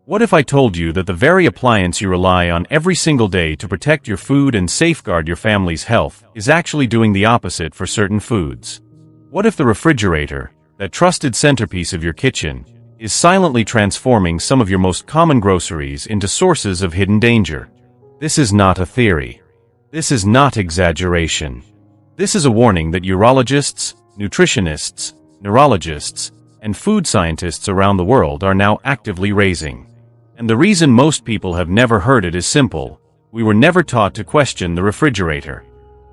What if I told you that the very appliance you rely on every single day to protect your food and safeguard your family's health is actually doing the opposite for certain foods? What if the refrigerator, that trusted centerpiece of your kitchen, is silently transforming some of your most common groceries into sources of hidden danger? This is not a theory. This is not exaggeration. This is a warning that urologists, nutritionists, neurologists, and food scientists around the world are now actively raising. And the reason most people have never heard it is simple. We were never taught to question the refrigerator.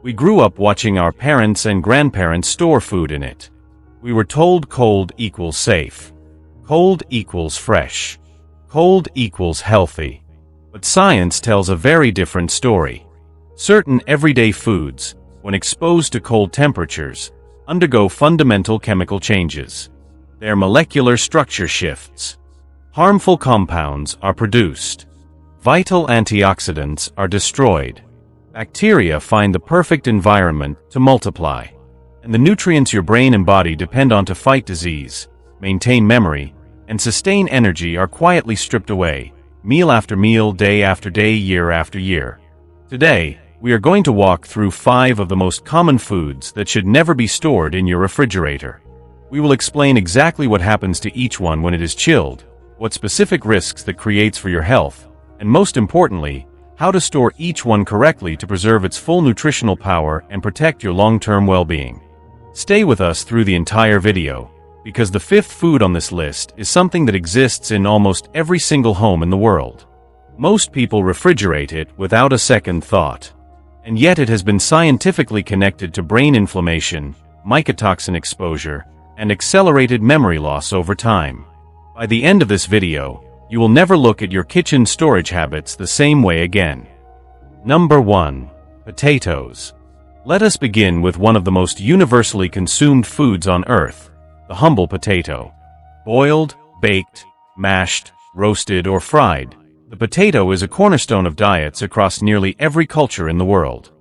We grew up watching our parents and grandparents store food in it. We were told cold equals safe. Cold equals fresh. Cold equals healthy. But science tells a very different story. Certain everyday foods, when exposed to cold temperatures, undergo fundamental chemical changes. Their molecular structure shifts. Harmful compounds are produced. Vital antioxidants are destroyed. Bacteria find the perfect environment to multiply. And the nutrients your brain and body depend on to fight disease, maintain memory, and sustain energy are quietly stripped away, meal after meal, day after day, year after year. Today, we are going to walk through 5 of the most common foods that should never be stored in your refrigerator. We will explain exactly what happens to each one when it is chilled, what specific risks that creates for your health, and most importantly, how to store each one correctly to preserve its full nutritional power and protect your long-term well-being. Stay with us through the entire video, because the 5th food on this list is something that exists in almost every single home in the world. Most people refrigerate it without a second thought. And yet it has been scientifically connected to brain inflammation, mycotoxin exposure, and accelerated memory loss over time. By the end of this video, you will never look at your kitchen storage habits the same way again. Number 1. Potatoes. Let us begin with one of the most universally consumed foods on Earth, the humble potato. Boiled, baked, mashed, roasted, or fried, the potato is a cornerstone of diets across nearly every culture in the world.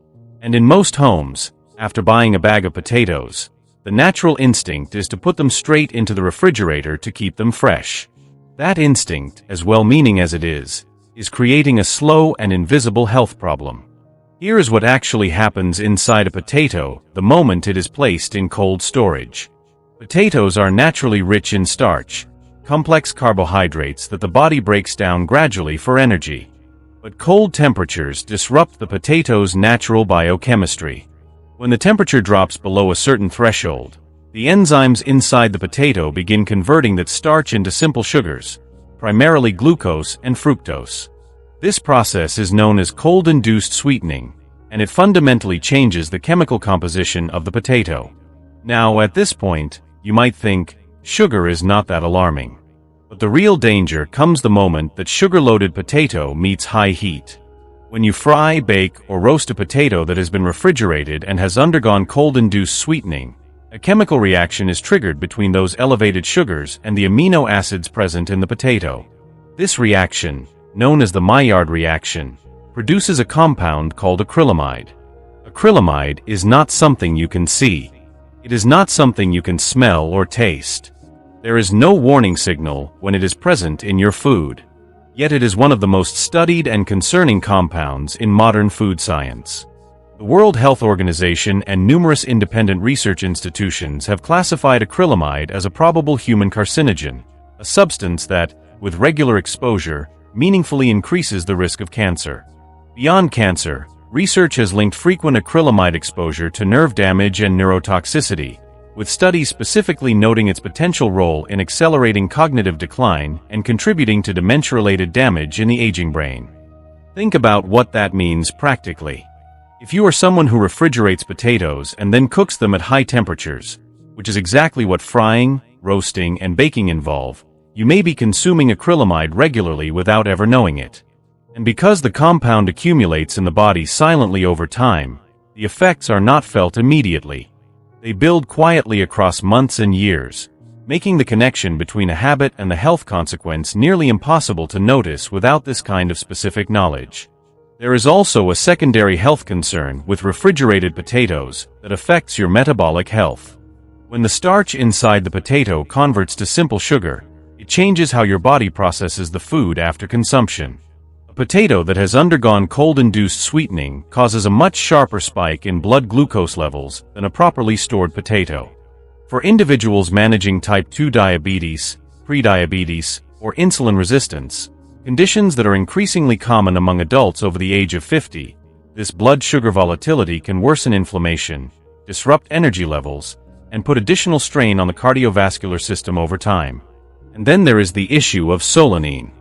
And in most homes, after buying a bag of potatoes, the natural instinct is to put them straight into the refrigerator to keep them fresh. That instinct, as well-meaning as it is creating a slow and invisible health problem. Here is what actually happens inside a potato the moment it is placed in cold storage. Potatoes are naturally rich in starch, complex carbohydrates that the body breaks down gradually for energy. But cold temperatures disrupt the potato's natural biochemistry. When the temperature drops below a certain threshold, the enzymes inside the potato begin converting that starch into simple sugars, primarily glucose and fructose. This process is known as cold-induced sweetening, and it fundamentally changes the chemical composition of the potato. Now, at this point, you might think, sugar is not that alarming. But the real danger comes the moment that sugar-loaded potato meets high heat. When you fry, bake, or roast a potato that has been refrigerated and has undergone cold-induced sweetening, a chemical reaction is triggered between those elevated sugars and the amino acids present in the potato. This reaction, known as the Maillard reaction, produces a compound called acrylamide. Acrylamide is not something you can see. It is not something you can smell or taste. There is no warning signal when it is present in your food. Yet it is one of the most studied and concerning compounds in modern food science. The World Health Organization and numerous independent research institutions have classified acrylamide as a probable human carcinogen, a substance that, with regular exposure, meaningfully increases the risk of cancer. Beyond cancer, research has linked frequent acrylamide exposure to nerve damage and neurotoxicity, with studies specifically noting its potential role in accelerating cognitive decline and contributing to dementia-related damage in the aging brain. Think about what that means practically. If you are someone who refrigerates potatoes and then cooks them at high temperatures, which is exactly what frying, roasting, and baking involve, you may be consuming acrylamide regularly without ever knowing it. And because the compound accumulates in the body silently over time, the effects are not felt immediately. They build quietly across months and years, making the connection between a habit and the health consequence nearly impossible to notice without this kind of specific knowledge. There is also a secondary health concern with refrigerated potatoes that affects your metabolic health. When the starch inside the potato converts to simple sugar, it it changes how your body processes the food after consumption. A potato that has undergone cold-induced sweetening causes a much sharper spike in blood glucose levels than a properly stored potato. For individuals managing type 2 diabetes, prediabetes, or insulin resistance, conditions that are increasingly common among adults over the age of 50, this blood sugar volatility can worsen inflammation, disrupt energy levels, and put additional strain on the cardiovascular system over time. And then there is the issue of solanine.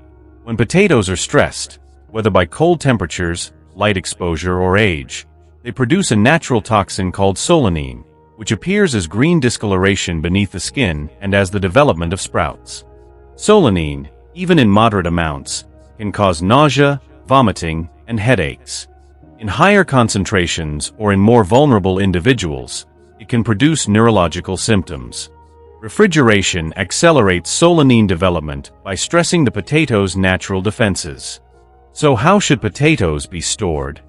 When potatoes are stressed, whether by cold temperatures, light exposure, or age, they produce a natural toxin called solanine, which appears as green discoloration beneath the skin and as the development of sprouts. Solanine, even in moderate amounts, can cause nausea, vomiting, and headaches. In higher concentrations or in more vulnerable individuals, it can produce neurological symptoms. Refrigeration accelerates solanine development by stressing the potato's natural defenses. So how should potatoes be stored?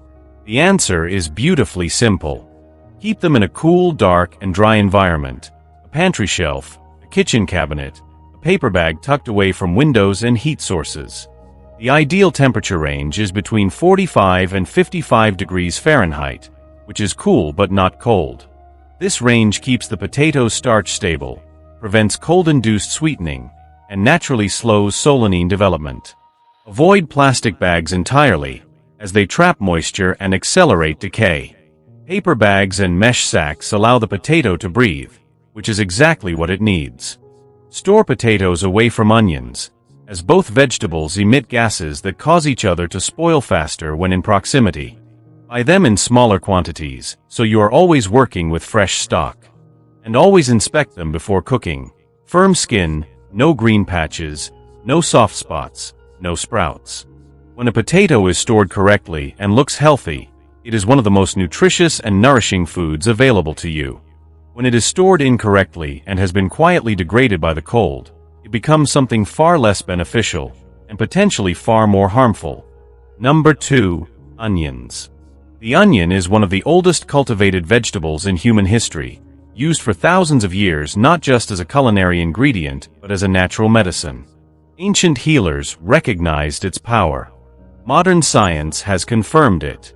The answer is beautifully simple. Keep them in a cool, dark, and dry environment. A pantry shelf, a kitchen cabinet, a paper bag tucked away from windows and heat sources. The ideal temperature range is between 45 and 55 degrees Fahrenheit, which is cool but not cold. This range keeps the potato's starch stable, prevents cold-induced sweetening, and naturally slows solanine development. Avoid plastic bags entirely, as they trap moisture and accelerate decay. Paper bags and mesh sacks allow the potato to breathe, which is exactly what it needs. Store potatoes away from onions, as both vegetables emit gases that cause each other to spoil faster when in proximity. Buy them in smaller quantities, so you are always working with fresh stock. And always inspect them before cooking. Firm skin, no green patches, no soft spots, no sprouts. When a potato is stored correctly and looks healthy, it is one of the most nutritious and nourishing foods available to you. When it is stored incorrectly and has been quietly degraded by the cold, it becomes something far less beneficial and potentially far more harmful. Number 2. Onions. The onion is one of the oldest cultivated vegetables in human history, used for thousands of years not just as a culinary ingredient but as a natural medicine. Ancient healers recognized its power. Modern science has confirmed it.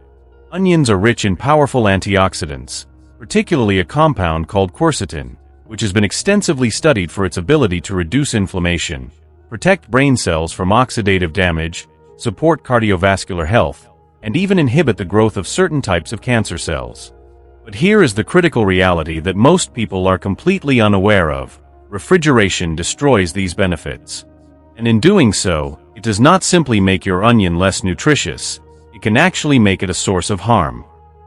Onions are rich in powerful antioxidants, particularly a compound called quercetin, which has been extensively studied for its ability to reduce inflammation, protect brain cells from oxidative damage, support cardiovascular health, and even inhibit the growth of certain types of cancer cells. But here is the critical reality that most people are completely unaware of. Refrigeration destroys these benefits. And in doing so, it does not simply make your onion less nutritious, it can actually make it a source of harm.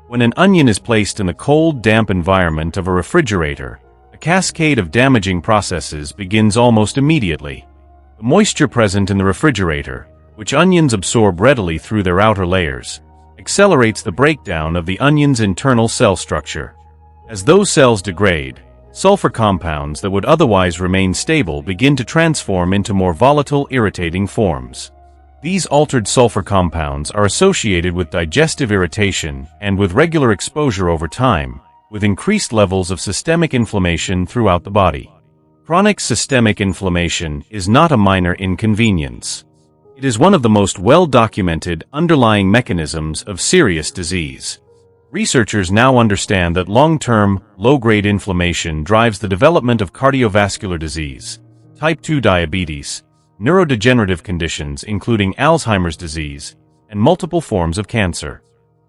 When an onion is placed in the cold, damp environment of a refrigerator, a cascade of damaging processes begins almost immediately. The moisture present in the refrigerator, which onions absorb readily through their outer layers, accelerates the breakdown of the onion's internal cell structure. As those cells degrade, sulfur compounds that would otherwise remain stable begin to transform into more volatile, irritating forms. These altered sulfur compounds are associated with digestive irritation and with regular exposure over time, with increased levels of systemic inflammation throughout the body. Chronic systemic inflammation is not a minor inconvenience. It is one of the most well-documented underlying mechanisms of serious disease. Researchers now understand that long-term, low-grade inflammation drives the development of cardiovascular disease, type 2 diabetes, neurodegenerative conditions including Alzheimer's disease, and multiple forms of cancer.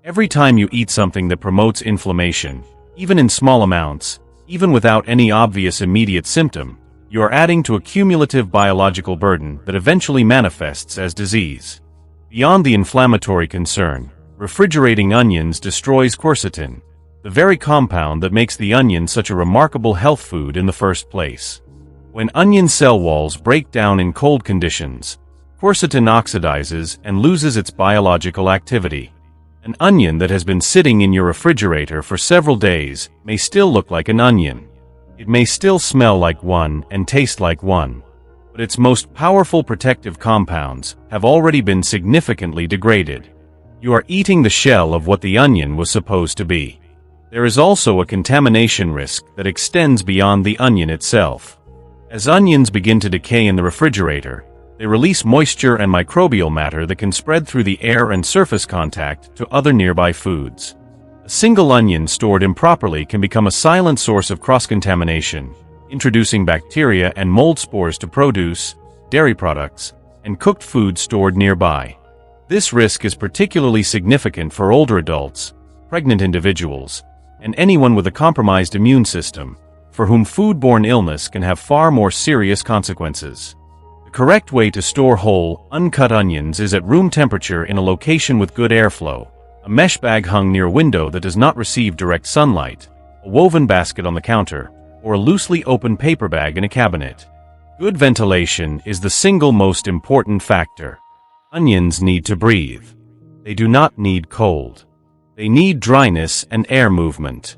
Every time you eat something that promotes inflammation, even in small amounts, even without any obvious immediate symptom, you are adding to a cumulative biological burden that eventually manifests as disease. Beyond the inflammatory concern, refrigerating onions destroys quercetin, the very compound that makes the onion such a remarkable health food in the first place. When onion cell walls break down in cold conditions, quercetin oxidizes and loses its biological activity. An onion that has been sitting in your refrigerator for several days may still look like an onion. It may still smell like one and taste like one, but its most powerful protective compounds have already been significantly degraded. You are eating the shell of what the onion was supposed to be. There is also a contamination risk that extends beyond the onion itself. As onions begin to decay in the refrigerator, they release moisture and microbial matter that can spread through the air and surface contact to other nearby foods. A single onion stored improperly can become a silent source of cross-contamination, introducing bacteria and mold spores to produce, dairy products, and cooked food stored nearby. This risk is particularly significant for older adults, pregnant individuals, and anyone with a compromised immune system, for whom foodborne illness can have far more serious consequences. The correct way to store whole, uncut onions is at room temperature in a location with good airflow, a mesh bag hung near a window that does not receive direct sunlight, a woven basket on the counter, or a loosely open paper bag in a cabinet. Good ventilation is the single most important factor. Onions need to breathe. They do not need cold. They need dryness and air movement.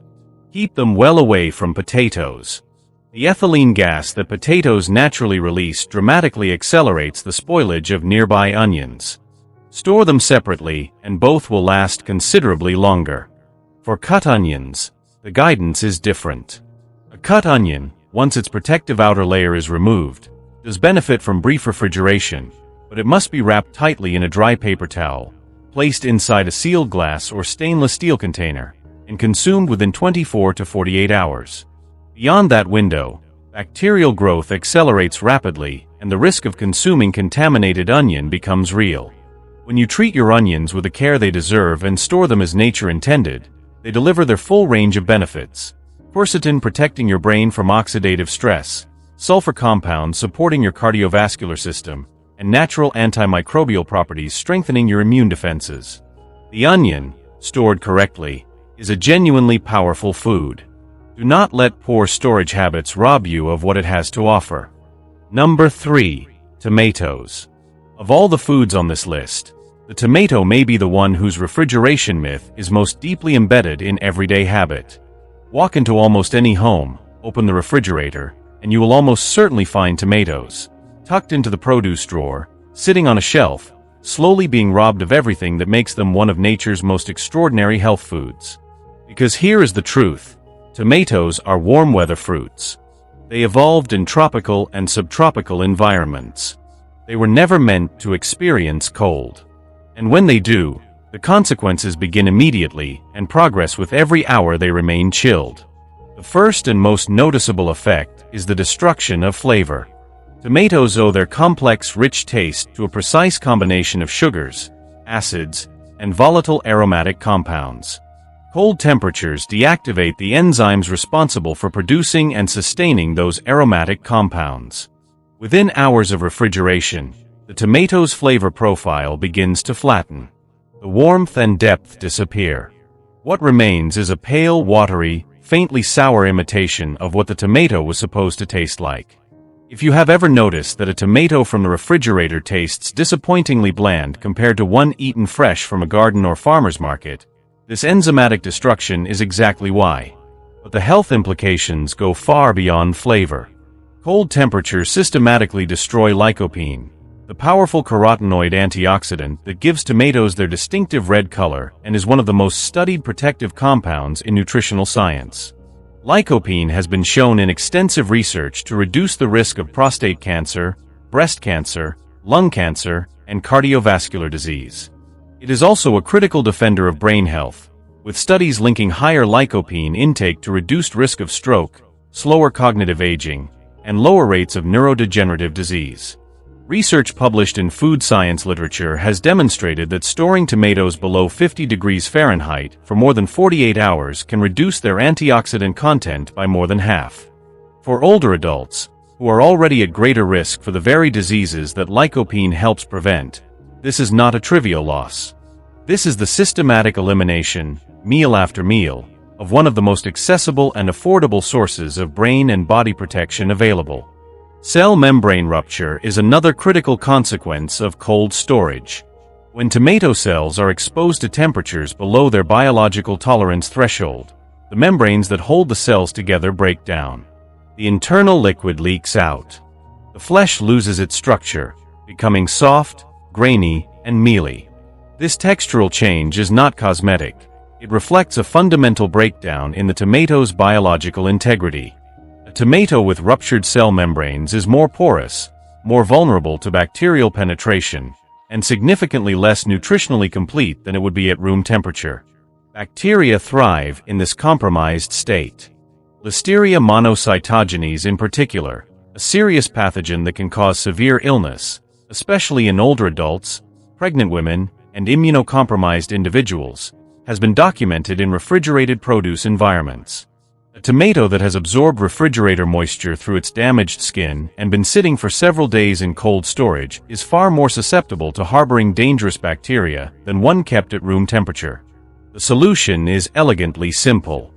Keep them well away from potatoes. The ethylene gas that potatoes naturally release dramatically accelerates the spoilage of nearby onions. Store them separately, and both will last considerably longer. For cut onions, the guidance is different. A cut onion, once its protective outer layer is removed, does benefit from brief refrigeration, but it must be wrapped tightly in a dry paper towel, placed inside a sealed glass or stainless steel container, and consumed within 24 to 48 hours. Beyond that window, bacterial growth accelerates rapidly, and the risk of consuming contaminated onion becomes real. When you treat your onions with the care they deserve and store them as nature intended, they deliver their full range of benefits. Quercetin protecting your brain from oxidative stress, sulfur compounds supporting your cardiovascular system, and natural antimicrobial properties strengthening your immune defenses. The onion, stored correctly, is a genuinely powerful food. Do not let poor storage habits rob you of what it has to offer. Number 3. Tomatoes. Of all the foods on this list, the tomato may be the one whose refrigeration myth is most deeply embedded in everyday habit. Walk into almost any home, open the refrigerator, and you will almost certainly find tomatoes, tucked into the produce drawer, sitting on a shelf, slowly being robbed of everything that makes them one of nature's most extraordinary health foods. Because here is the truth. Tomatoes are warm-weather fruits. They evolved in tropical and subtropical environments. They were never meant to experience cold. And when they do, the consequences begin immediately and progress with every hour they remain chilled. The first and most noticeable effect is the destruction of flavor. Tomatoes owe their complex, rich taste to a precise combination of sugars, acids, and volatile aromatic compounds. Cold temperatures deactivate the enzymes responsible for producing and sustaining those aromatic compounds. Within hours of refrigeration, the tomato's flavor profile begins to flatten. The warmth and depth disappear. What remains is a pale, watery, faintly sour imitation of what the tomato was supposed to taste like. If you have ever noticed that a tomato from the refrigerator tastes disappointingly bland compared to one eaten fresh from a garden or farmer's market, this enzymatic destruction is exactly why. But the health implications go far beyond flavor. Cold temperatures systematically destroy lycopene, the powerful carotenoid antioxidant that gives tomatoes their distinctive red color and is one of the most studied protective compounds in nutritional science. Lycopene has been shown in extensive research to reduce the risk of prostate cancer, breast cancer, lung cancer, and cardiovascular disease. It is also a critical defender of brain health, with studies linking higher lycopene intake to reduced risk of stroke, slower cognitive aging, and lower rates of neurodegenerative disease. Research published in FoodScience literature has demonstrated that storing tomatoes below 50 degrees Fahrenheit for more than 48 hours can reduce their antioxidant content by more than half. For older adults, who are already at greater risk for the very diseases that lycopene helps prevent, this is not a trivial loss. This is the systematic elimination, meal after meal, of one of the most accessible and affordable sources of brain and body protection available. Cell membrane rupture is another critical consequence of cold storage. When tomato cells are exposed to temperatures below their biological tolerance threshold, the membranes that hold the cells together break down. The internal liquid leaks out. The flesh loses its structure, becoming soft, grainy, and mealy. This textural change is not cosmetic. It reflects a fundamental breakdown in the tomato's biological integrity. A tomato with ruptured cell membranes is more porous, more vulnerable to bacterial penetration, and significantly less nutritionally complete than it would be at room temperature. Bacteria thrive in this compromised state. Listeria monocytogenes in particular, a serious pathogen that can cause severe illness, especially in older adults, pregnant women, and immunocompromised individuals, has been documented in refrigerated produce environments. A tomato that has absorbed refrigerator moisture through its damaged skin and been sitting for several days in cold storage is far more susceptible to harboring dangerous bacteria than one kept at room temperature. The solution is elegantly simple.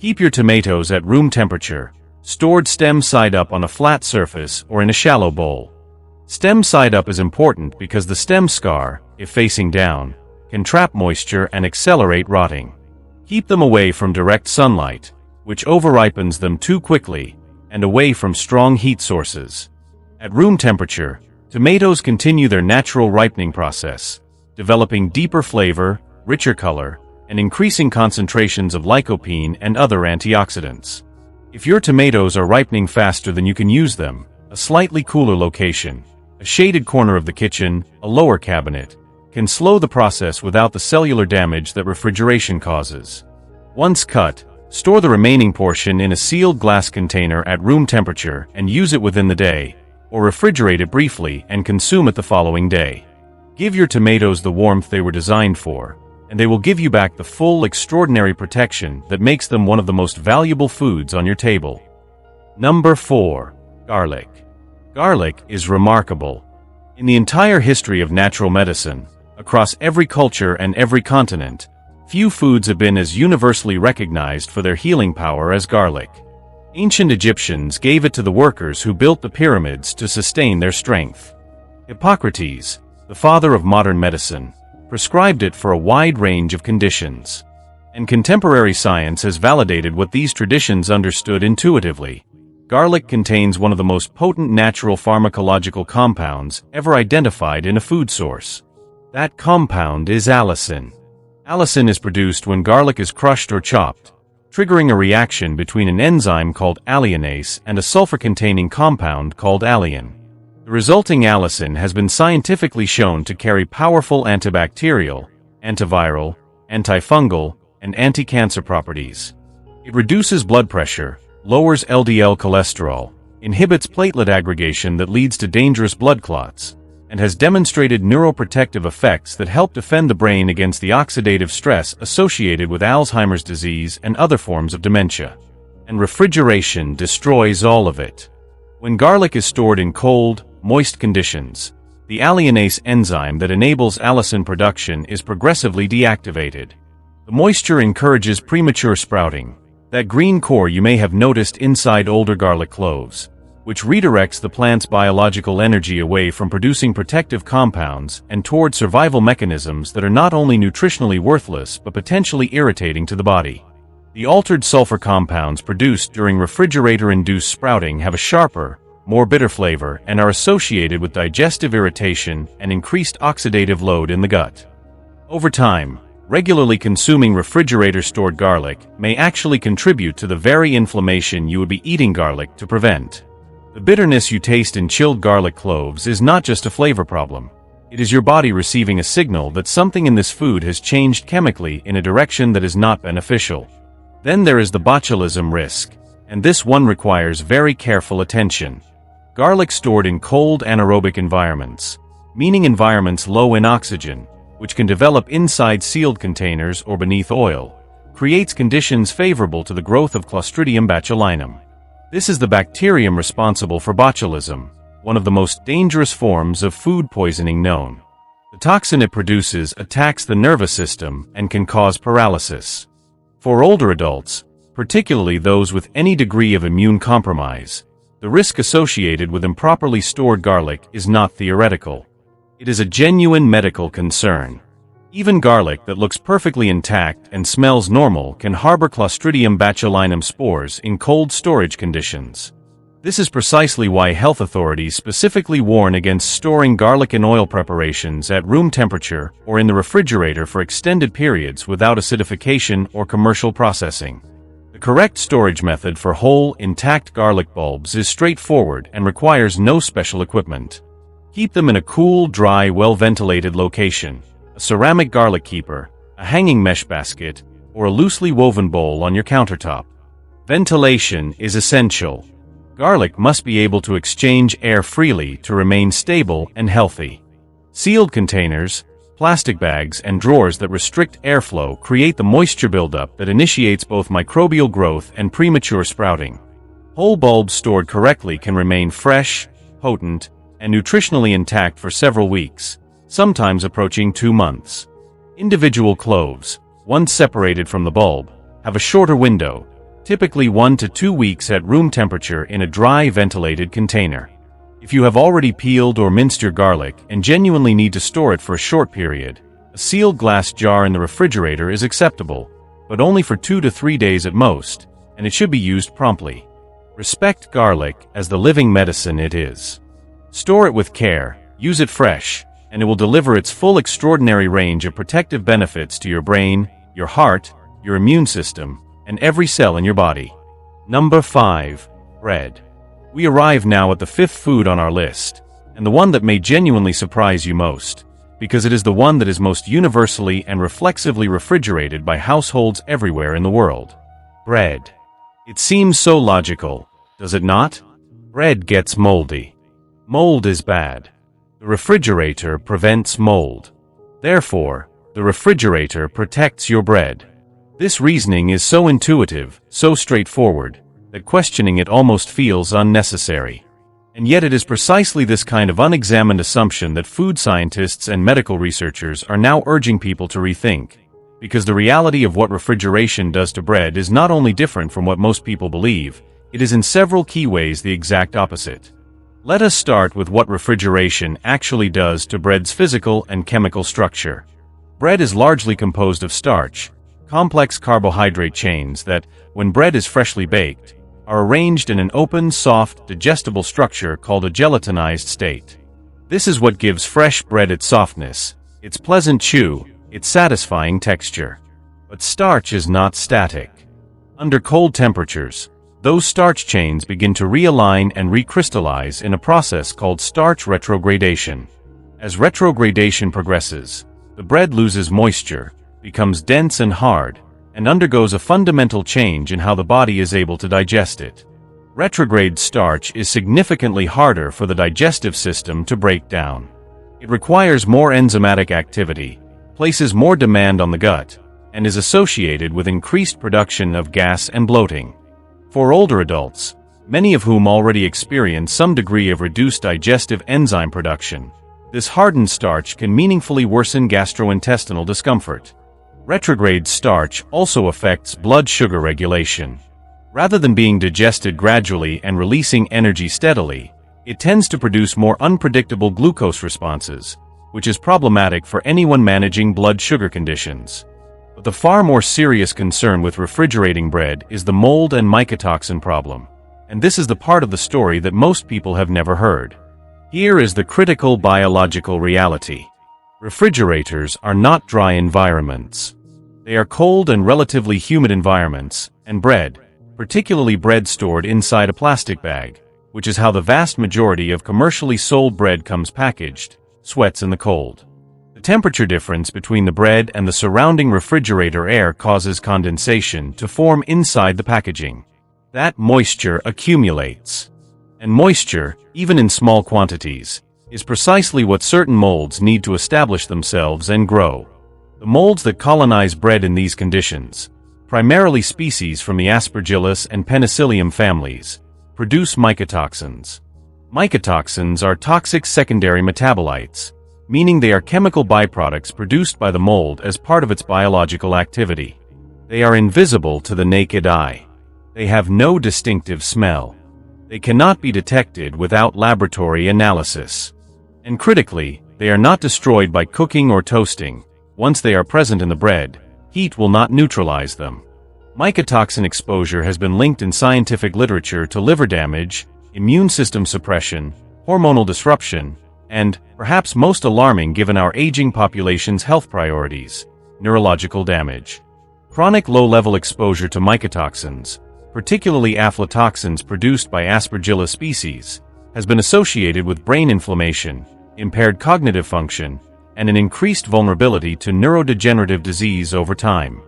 Keep your tomatoes at room temperature, stored stem side up on a flat surface or in a shallow bowl. Stem side up is important because the stem scar, if facing down, can trap moisture and accelerate rotting. Keep them away from direct sunlight, which overripens them too quickly, and away from strong heat sources. At room temperature, tomatoes continue their natural ripening process, developing deeper flavor, richer color, and increasing concentrations of lycopene and other antioxidants. If your tomatoes are ripening faster than you can use them, a slightly cooler location, a shaded corner of the kitchen, a lower cabinet, can slow the process without the cellular damage that refrigeration causes. Once cut, store the remaining portion in a sealed glass container at room temperature and use it within the day, or refrigerate it briefly and consume it the following day. Give your tomatoes the warmth they were designed for, and they will give you back the full, extraordinary protection that makes them one of the most valuable foods on your table. Number 4. Garlic. Garlic is remarkable. In the entire history of natural medicine, across every culture and every continent, few foods have been as universally recognized for their healing power as garlic. Ancient Egyptians gave it to the workers who built the pyramids to sustain their strength. Hippocrates, the father of modern medicine, prescribed it for a wide range of conditions. And contemporary science has validated what these traditions understood intuitively. Garlic contains one of the most potent natural pharmacological compounds ever identified in a food source. That compound is allicin. Allicin is produced when garlic is crushed or chopped, triggering a reaction between an enzyme called alliinase and a sulfur-containing compound called alliin. The resulting allicin has been scientifically shown to carry powerful antibacterial, antiviral, antifungal, and anti-cancer properties. It reduces blood pressure, lowers LDL cholesterol, inhibits platelet aggregation that leads to dangerous blood clots, and has demonstrated neuroprotective effects that help defend the brain against the oxidative stress associated with Alzheimer's disease and other forms of dementia. And refrigeration destroys all of it. When garlic is stored in cold, moist conditions, the alliinase enzyme that enables allicin production is progressively deactivated. The moisture encourages premature sprouting, that green core you may have noticed inside older garlic cloves, which redirects the plant's biological energy away from producing protective compounds and toward survival mechanisms that are not only nutritionally worthless but potentially irritating to the body. The altered sulfur compounds produced during refrigerator-induced sprouting have a sharper, more bitter flavor and are associated with digestive irritation and increased oxidative load in the gut. Over time, regularly consuming refrigerator-stored garlic may actually contribute to the very inflammation you would be eating garlic to prevent. The bitterness you taste in chilled garlic cloves is not just a flavor problem. It is your body receiving a signal that something in this food has changed chemically in a direction that is not beneficial. Then there is the botulism risk, and this one requires very careful attention. Garlic stored in cold anaerobic environments, meaning environments low in oxygen, which can develop inside sealed containers or beneath oil, creates conditions favorable to the growth of Clostridium botulinum. This is the bacterium responsible for botulism, one of the most dangerous forms of food poisoning known. The toxin it produces attacks the nervous system and can cause paralysis. For older adults, particularly those with any degree of immune compromise, the risk associated with improperly stored garlic is not theoretical. It is a genuine medical concern. Even garlic that looks perfectly intact and smells normal can harbor Clostridium botulinum spores in cold storage conditions. This is precisely why health authorities specifically warn against storing garlic and oil preparations at room temperature or in the refrigerator for extended periods without acidification or commercial processing. The correct storage method for whole, intact garlic bulbs is straightforward and requires no special equipment. Keep them in a cool, dry, well-ventilated location. A ceramic garlic keeper, a hanging mesh basket, or a loosely woven bowl on your countertop. Ventilation is essential. Garlic must be able to exchange air freely to remain stable and healthy. Sealed containers, plastic bags, and drawers that restrict airflow create the moisture buildup that initiates both microbial growth and premature sprouting. Whole bulbs stored correctly can remain fresh, potent, and nutritionally intact for several weeks, sometimes approaching 2 months. Individual cloves, once separated from the bulb, have a shorter window, typically 1 to 2 weeks at room temperature in a dry, ventilated container. If you have already peeled or minced your garlic and genuinely need to store it for a short period, a sealed glass jar in the refrigerator is acceptable, but only for 2 to 3 days at most, and it should be used promptly. Respect garlic as the living medicine it is. Store it with care, use it fresh, and it will deliver its full extraordinary range of protective benefits to your brain, your heart, your immune system, and every cell in your body. Number 5. Bread. We arrive now at the 5th food on our list, and the one that may genuinely surprise you most, because it is the one that is most universally and reflexively refrigerated by households everywhere in the world. Bread. It seems so logical, does it not? Bread gets moldy. Mold is bad. The refrigerator prevents mold. Therefore, the refrigerator protects your bread. This reasoning is so intuitive, so straightforward, that questioning it almost feels unnecessary. And yet it is precisely this kind of unexamined assumption that food scientists and medical researchers are now urging people to rethink, because the reality of what refrigeration does to bread is not only different from what most people believe, it is in several key ways the exact opposite. Let us start with what refrigeration actually does to bread's physical and chemical structure. Bread is largely composed of starch, complex carbohydrate chains that, when bread is freshly baked, are arranged in an open, soft, digestible structure called a gelatinized state. This is what gives fresh bread its softness, its pleasant chew, its satisfying texture. But starch is not static. Under cold temperatures, those starch chains begin to realign and recrystallize in a process called starch retrogradation. As retrogradation progresses, the bread loses moisture, becomes dense and hard, and undergoes a fundamental change in how the body is able to digest it. Retrograde starch is significantly harder for the digestive system to break down. It requires more enzymatic activity, places more demand on the gut, and is associated with increased production of gas and bloating. For older adults, many of whom already experience some degree of reduced digestive enzyme production, this hardened starch can meaningfully worsen gastrointestinal discomfort. Retrograde starch also affects blood sugar regulation. Rather than being digested gradually and releasing energy steadily, it tends to produce more unpredictable glucose responses, which is problematic for anyone managing blood sugar conditions. But the far more serious concern with refrigerating bread is the mold and mycotoxin problem, and this is the part of the story that most people have never heard. Here is the critical biological reality. Refrigerators are not dry environments. They are cold and relatively humid environments, and bread, particularly bread stored inside a plastic bag, which is how the vast majority of commercially sold bread comes packaged, sweats in the cold. The temperature difference between the bread and the surrounding refrigerator air causes condensation to form inside the packaging. That moisture accumulates. And moisture, even in small quantities, is precisely what certain molds need to establish themselves and grow. The molds that colonize bread in these conditions, primarily species from the Aspergillus and Penicillium families, produce mycotoxins. Mycotoxins are toxic secondary metabolites, meaning they are chemical byproducts produced by the mold as part of its biological activity. They are invisible to the naked eye. They have no distinctive smell. They cannot be detected without laboratory analysis. And critically, they are not destroyed by cooking or toasting. Once they are present in the bread, heat will not neutralize them. Mycotoxin exposure has been linked in scientific literature to liver damage, immune system suppression, hormonal disruption, and, perhaps most alarming given our aging population's health priorities, neurological damage. Chronic low-level exposure to mycotoxins, particularly aflatoxins produced by Aspergillus species, has been associated with brain inflammation, impaired cognitive function, and an increased vulnerability to neurodegenerative disease over time.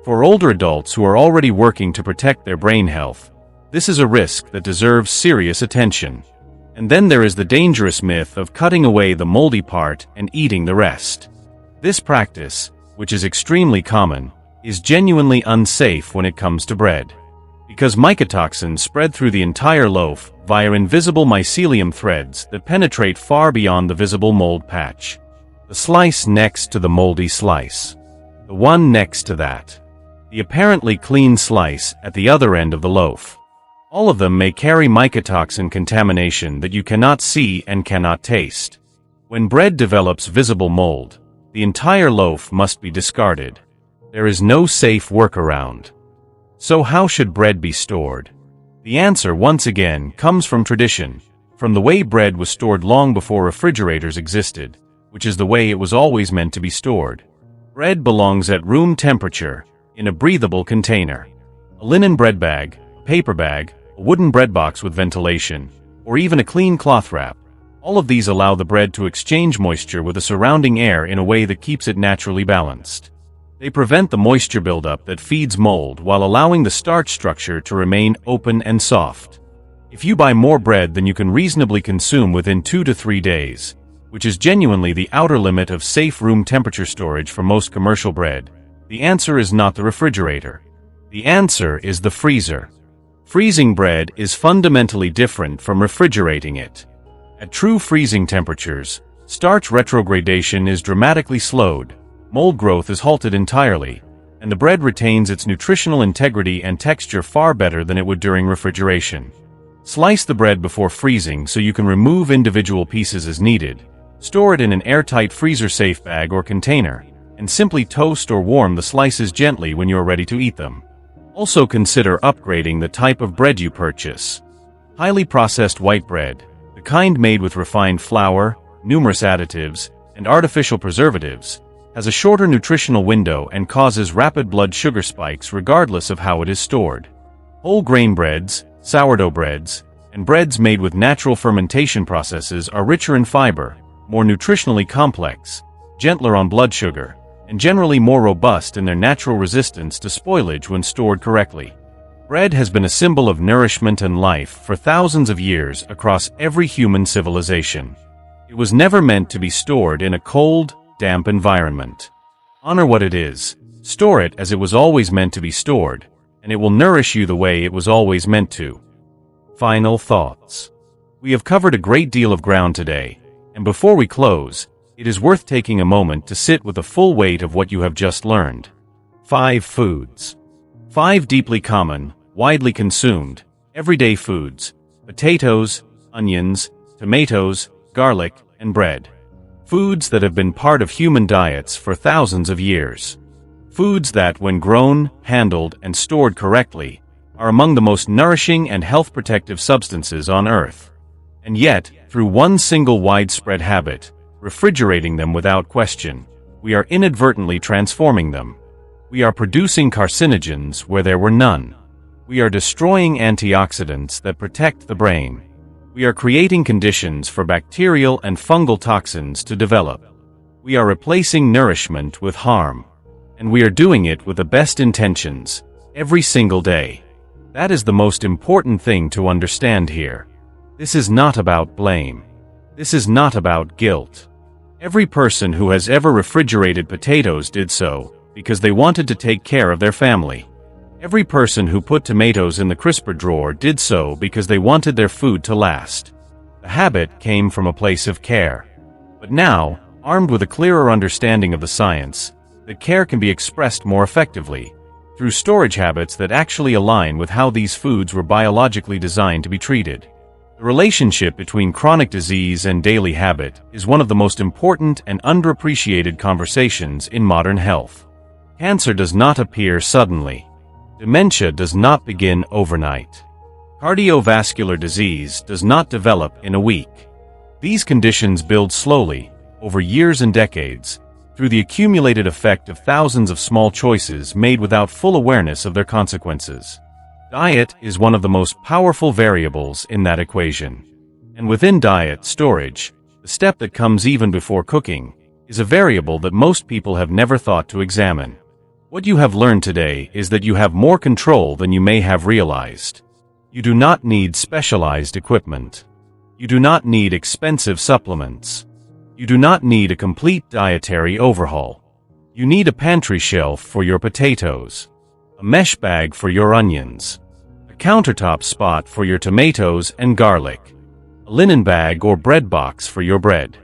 For older adults who are already working to protect their brain health, this is a risk that deserves serious attention. And then there is the dangerous myth of cutting away the moldy part and eating the rest. This practice, which is extremely common, is genuinely unsafe when it comes to bread. Because mycotoxins spread through the entire loaf via invisible mycelium threads that penetrate far beyond the visible mold patch. The slice next to the moldy slice. The one next to that. The apparently clean slice at the other end of the loaf. All of them may carry mycotoxin contamination that you cannot see and cannot taste. When bread develops visible mold, the entire loaf must be discarded. There is no safe workaround. So how should bread be stored? The answer once again comes from tradition, from the way bread was stored long before refrigerators existed, which is the way it was always meant to be stored. Bread belongs at room temperature, in a breathable container. A linen bread bag, a paper bag, a wooden bread box with ventilation, or even a clean cloth wrap. All of these allow the bread to exchange moisture with the surrounding air in a way that keeps it naturally balanced. They prevent the moisture buildup that feeds mold while allowing the starch structure to remain open and soft. If you buy more bread than you can reasonably consume within 2 to 3 days, which is genuinely the outer limit of safe room temperature storage for most commercial bread, the answer is not the refrigerator. The answer is the freezer. Freezing bread is fundamentally different from refrigerating it. At true freezing temperatures, starch retrogradation is dramatically slowed, mold growth is halted entirely, and the bread retains its nutritional integrity and texture far better than it would during refrigeration. Slice the bread before freezing so you can remove individual pieces as needed, store it in an airtight freezer-safe bag or container, and simply toast or warm the slices gently when you are ready to eat them. Also consider upgrading the type of bread you purchase. Highly processed white bread, the kind made with refined flour, numerous additives, and artificial preservatives, has a shorter nutritional window and causes rapid blood sugar spikes regardless of how it is stored. Whole grain breads, sourdough breads, and breads made with natural fermentation processes are richer in fiber, more nutritionally complex, gentler on blood sugar, and generally more robust in their natural resistance to spoilage when stored correctly. Bread has been a symbol of nourishment and life for thousands of years across every human civilization. It was never meant to be stored in a cold, damp environment. Honor what it is, store it as it was always meant to be stored, and it will nourish you the way it was always meant to. Final thoughts. We have covered a great deal of ground today, and before we close, it is worth taking a moment to sit with the full weight of what you have just learned. 5 foods. 5 deeply common, widely consumed, everyday foods: potatoes, onions, tomatoes, garlic, and bread. Foods that have been part of human diets for thousands of years. Foods that, when grown, handled, and stored correctly, are among the most nourishing and health-protective substances on Earth. And yet, through one single widespread habit, refrigerating them without question, we are inadvertently transforming them. We are producing carcinogens where there were none. We are destroying antioxidants that protect the brain. We are creating conditions for bacterial and fungal toxins to develop. We are replacing nourishment with harm. And we are doing it with the best intentions, every single day. That is the most important thing to understand here. This is not about blame. This is not about guilt. Every person who has ever refrigerated potatoes did so because they wanted to take care of their family. Every person who put tomatoes in the crisper drawer did so because they wanted their food to last. The habit came from a place of care. But now, armed with a clearer understanding of the science, that care can be expressed more effectively through storage habits that actually align with how these foods were biologically designed to be treated. The relationship between chronic disease and daily habit is one of the most important and underappreciated conversations in modern health. Cancer does not appear suddenly. Dementia does not begin overnight. Cardiovascular disease does not develop in a week. These conditions build slowly, over years and decades, through the accumulated effect of thousands of small choices made without full awareness of their consequences. Diet is one of the most powerful variables in that equation. And within diet, storage, the step that comes even before cooking, is a variable that most people have never thought to examine. What you have learned today is that you have more control than you may have realized. You do not need specialized equipment. You do not need expensive supplements. You do not need a complete dietary overhaul. You need a pantry shelf for your potatoes, a mesh bag for your onions, a countertop spot for your tomatoes and garlic, a linen bag or bread box for your bread.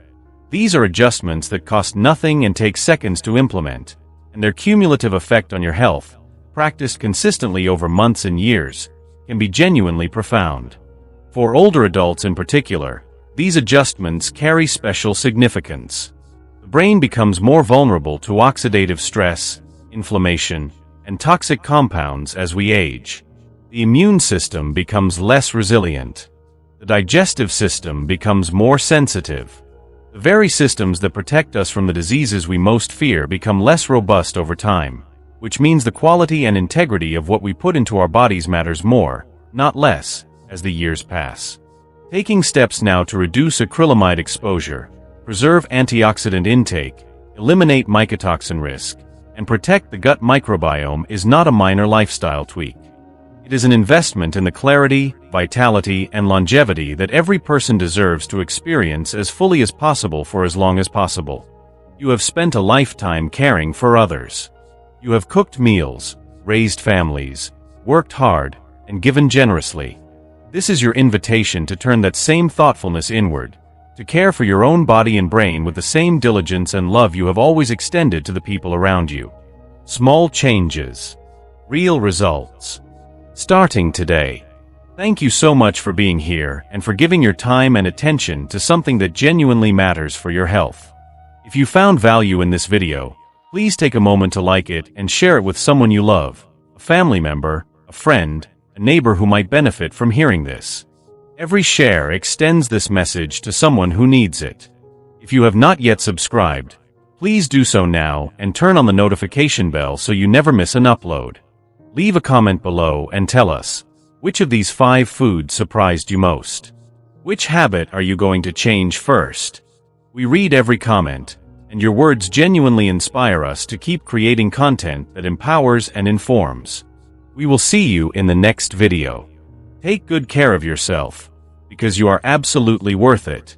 These are adjustments that cost nothing and take seconds to implement, and their cumulative effect on your health, practiced consistently over months and years, can be genuinely profound. For older adults in particular, these adjustments carry special significance. The brain becomes more vulnerable to oxidative stress, inflammation, and toxic compounds as we age. The immune system becomes less resilient. The digestive system becomes more sensitive. The very systems that protect us from the diseases we most fear become less robust over time, which means the quality and integrity of what we put into our bodies matters more, not less, as the years pass. Taking steps now to reduce acrylamide exposure, preserve antioxidant intake, eliminate mycotoxin risk, and protect the gut microbiome is not a minor lifestyle tweak. It is an investment in the clarity, vitality, and longevity that every person deserves to experience as fully as possible for as long as possible. You have spent a lifetime caring for others. You have cooked meals, raised families, worked hard, and given generously. This is your invitation to turn that same thoughtfulness inward, to care for your own body and brain with the same diligence and love you have always extended to the people around you. Small changes. Real results. Starting today. Thank you so much for being here and for giving your time and attention to something that genuinely matters for your health. If you found value in this video, please take a moment to like it and share it with someone you love, a family member, a friend, a neighbor who might benefit from hearing this. Every share extends this message to someone who needs it. If you have not yet subscribed, please do so now and turn on the notification bell so you never miss an upload. Leave a comment below and tell us, which of these 5 foods surprised you most? Which habit are you going to change first? We read every comment, and your words genuinely inspire us to keep creating content that empowers and informs. We will see you in the next video. Take good care of yourself, because you are absolutely worth it.